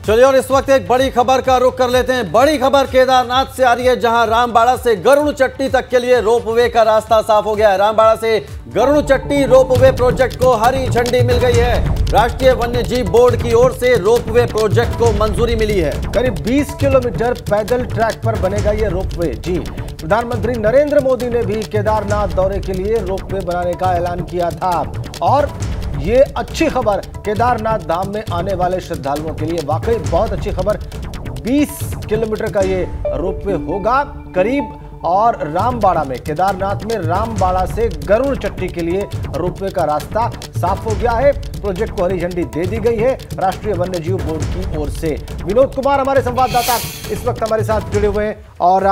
चलिए और इस वक्त एक बड़ी खबर का रुख कर लेते हैं। बड़ी खबर केदारनाथ से आ रही है, जहां रामबाड़ा से गरुड़ चट्टी तक के लिए रोपवे का रास्ता साफ हो गया है। रामबाड़ा से गरुड़ चट्टी रोपवे प्रोजेक्ट को हरी झंडी मिल गई है। राष्ट्रीय वन्यजीव बोर्ड की ओर से रोपवे प्रोजेक्ट को मंजूरी मिली है। करीब 20 किलोमीटर पैदल ट्रैक पर बनेगा ये रोपवे। जी, प्रधानमंत्री नरेंद्र मोदी ने भी केदारनाथ दौरे के लिए रोपवे बनाने का ऐलान किया था। और ये अच्छी खबर केदारनाथ धाम में आने वाले श्रद्धालुओं के लिए, वाकई बहुत अच्छी खबर। 20 किलोमीटर का ये रोपवे होगा करीब, और रामबाड़ा में, केदारनाथ में रामबाड़ा से गरुड़ चट्टी के लिए रोपवे का रास्ता साफ हो गया है। प्रोजेक्ट को हरी झंडी दे दी गई है राष्ट्रीय वन्यजीव बोर्ड की ओर से। विनोद कुमार हमारे संवाददाता इस वक्त हमारे साथ जुड़े हुए हैं और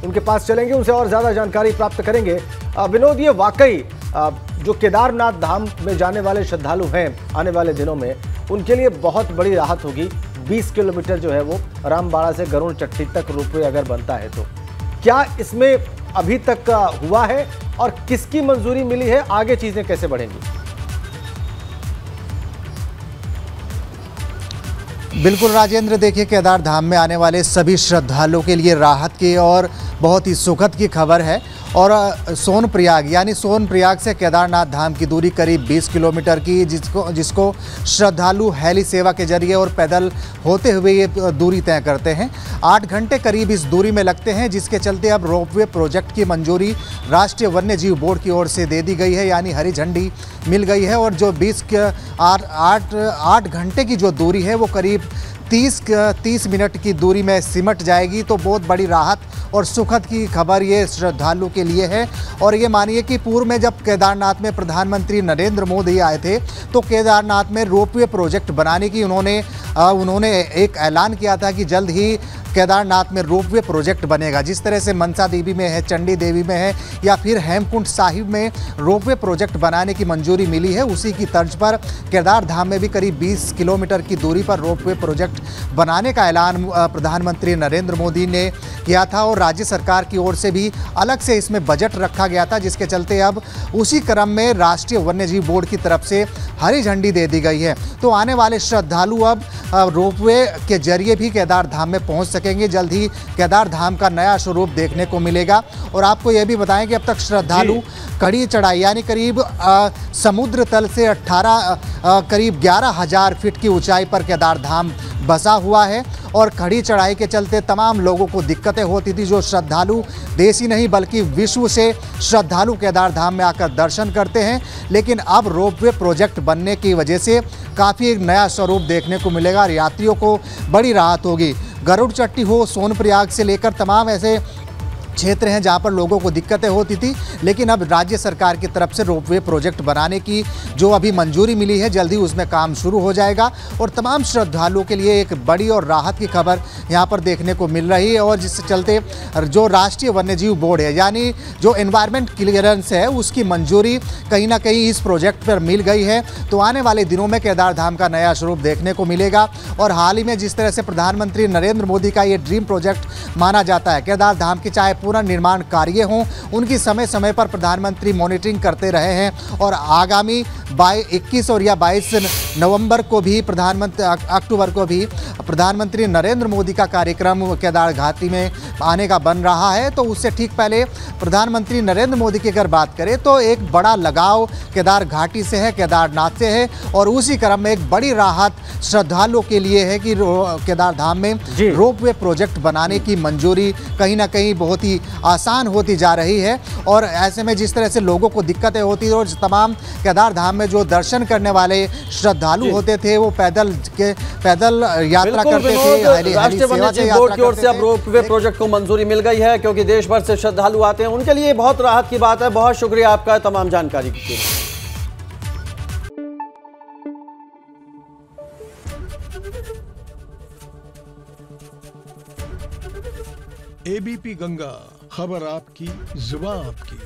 उनके पास चलेंगे, उनसे और ज्यादा जानकारी प्राप्त करेंगे। विनोद, ये वाकई जो केदारनाथ धाम में जाने वाले श्रद्धालु हैं आने वाले दिनों में, उनके लिए बहुत बड़ी राहत होगी। 20 किलोमीटर जो है वो रामबाड़ा से गरुड़ चट्टी तक रोपवे अगर बनता है तो क्या इसमें अभी तक हुआ है और किसकी मंजूरी मिली है? आगे चीजें कैसे बढ़ेंगी? बिल्कुल राजेंद्र, देखिए केदार धाम में आने वाले सभी श्रद्धालुओं के लिए राहत की और बहुत ही सुखद की खबर है। और सोनप्रयाग यानी सोनप्रयाग से केदारनाथ धाम की दूरी करीब 20 किलोमीटर की, जिसको श्रद्धालु हेली सेवा के जरिए और पैदल होते हुए ये दूरी तय करते हैं। 8 घंटे करीब इस दूरी में लगते हैं, जिसके चलते अब रोपवे प्रोजेक्ट की मंजूरी राष्ट्रीय वन्यजीव बोर्ड की ओर से दे दी गई है, यानी हरी झंडी मिल गई है। और जो 8 घंटे की जो दूरी है वो करीब 30 मिनट की दूरी में सिमट जाएगी। तो बहुत बड़ी राहत और सुखद की खबर ये श्रद्धालु के लिए है। और ये मानिए कि पूर्व में जब केदारनाथ में प्रधानमंत्री नरेंद्र मोदी आए थे तो केदारनाथ में रोपवे प्रोजेक्ट बनाने की उन्होंने एक ऐलान किया था कि जल्द ही केदारनाथ में रोपवे प्रोजेक्ट बनेगा। जिस तरह से मनसा देवी में है, चंडी देवी में है, या फिर हेमकुंड साहिब में रोपवे प्रोजेक्ट बनाने की मंजूरी मिली है, उसी की तर्ज पर केदार धाम में भी करीब 20 किलोमीटर की दूरी पर रोपवे प्रोजेक्ट बनाने का ऐलान प्रधानमंत्री नरेंद्र मोदी ने किया था। और राज्य सरकार की ओर से भी अलग से इसमें बजट रखा गया था, जिसके चलते अब उसी क्रम में राष्ट्रीय वन्यजीव बोर्ड की तरफ से हरी झंडी दे दी गई है। तो आने वाले श्रद्धालु अब रोपवे के जरिए भी केदार धाम में पहुंच सकेंगे। जल्द ही केदार धाम का नया स्वरूप देखने को मिलेगा। और आपको यह भी बताएं कि अब तक श्रद्धालु कड़ी चढ़ाई यानी करीब समुद्र तल से करीब 11,000 फीट की ऊंचाई पर केदार धाम बसा हुआ है। और खड़ी चढ़ाई के चलते तमाम लोगों को दिक्कतें होती थी। जो श्रद्धालु देश ही नहीं बल्कि विश्व से श्रद्धालु केदार धाम में आकर दर्शन करते हैं, लेकिन अब रोपवे प्रोजेक्ट बनने की वजह से काफ़ी एक नया स्वरूप देखने को मिलेगा और यात्रियों को बड़ी राहत होगी। गरुड़ चट्टी हो, सोनप्रयाग से लेकर तमाम ऐसे क्षेत्र हैं जहां पर लोगों को दिक्कतें होती थी, लेकिन अब राज्य सरकार की तरफ से रोपवे प्रोजेक्ट बनाने की जो अभी मंजूरी मिली है, जल्दी उसमें काम शुरू हो जाएगा। और तमाम श्रद्धालुओं के लिए एक बड़ी और राहत की खबर यहां पर देखने को मिल रही है। और जिससे चलते जो राष्ट्रीय वन्यजीव बोर्ड है यानी जो एनवायरमेंट क्लियरेंस है, उसकी मंजूरी कहीं ना कहीं इस प्रोजेक्ट पर मिल गई है। तो आने वाले दिनों में केदार धाम का नया स्वरूप देखने को मिलेगा। और हाल ही में जिस तरह से प्रधानमंत्री नरेंद्र मोदी का ये ड्रीम प्रोजेक्ट माना जाता है, केदार धाम की चाहे पूरा निर्माण कार्य हों, उनकी समय समय पर प्रधानमंत्री मॉनिटरिंग करते रहे हैं। और आगामी 21 और या 22 नवंबर को भी अक्टूबर को भी प्रधानमंत्री नरेंद्र मोदी का कार्यक्रम केदार घाटी में आने का बन रहा है। तो उससे ठीक पहले प्रधानमंत्री नरेंद्र मोदी की अगर बात करें तो एक बड़ा लगाव केदार घाटी से है, केदारनाथ से है। और उसी क्रम में एक बड़ी राहत श्रद्धालुओं के लिए है कि केदार धाम में रोपवे प्रोजेक्ट बनाने की मंजूरी कहीं ना कहीं बहुत ही आसान होती जा रही है। और ऐसे में जिस तरह से लोगों को दिक्कतें होती थी और तमाम केदार धाम में जो दर्शन करने वाले श्रद्धालु होते थे वो पैदल यात्रा करते थे। राष्ट्रीय वन्यजीव बोर्ड की ओर से अब रोपवे प्रोजेक्ट को मंजूरी मिल गई है, क्योंकि देश भर से श्रद्धालु आते हैं, उनके लिए बहुत राहत की बात है। बहुत शुक्रिया आपका तमाम जानकारी के लिए। एबीपी गंगा, खबर आपकी, जुबान आपकी।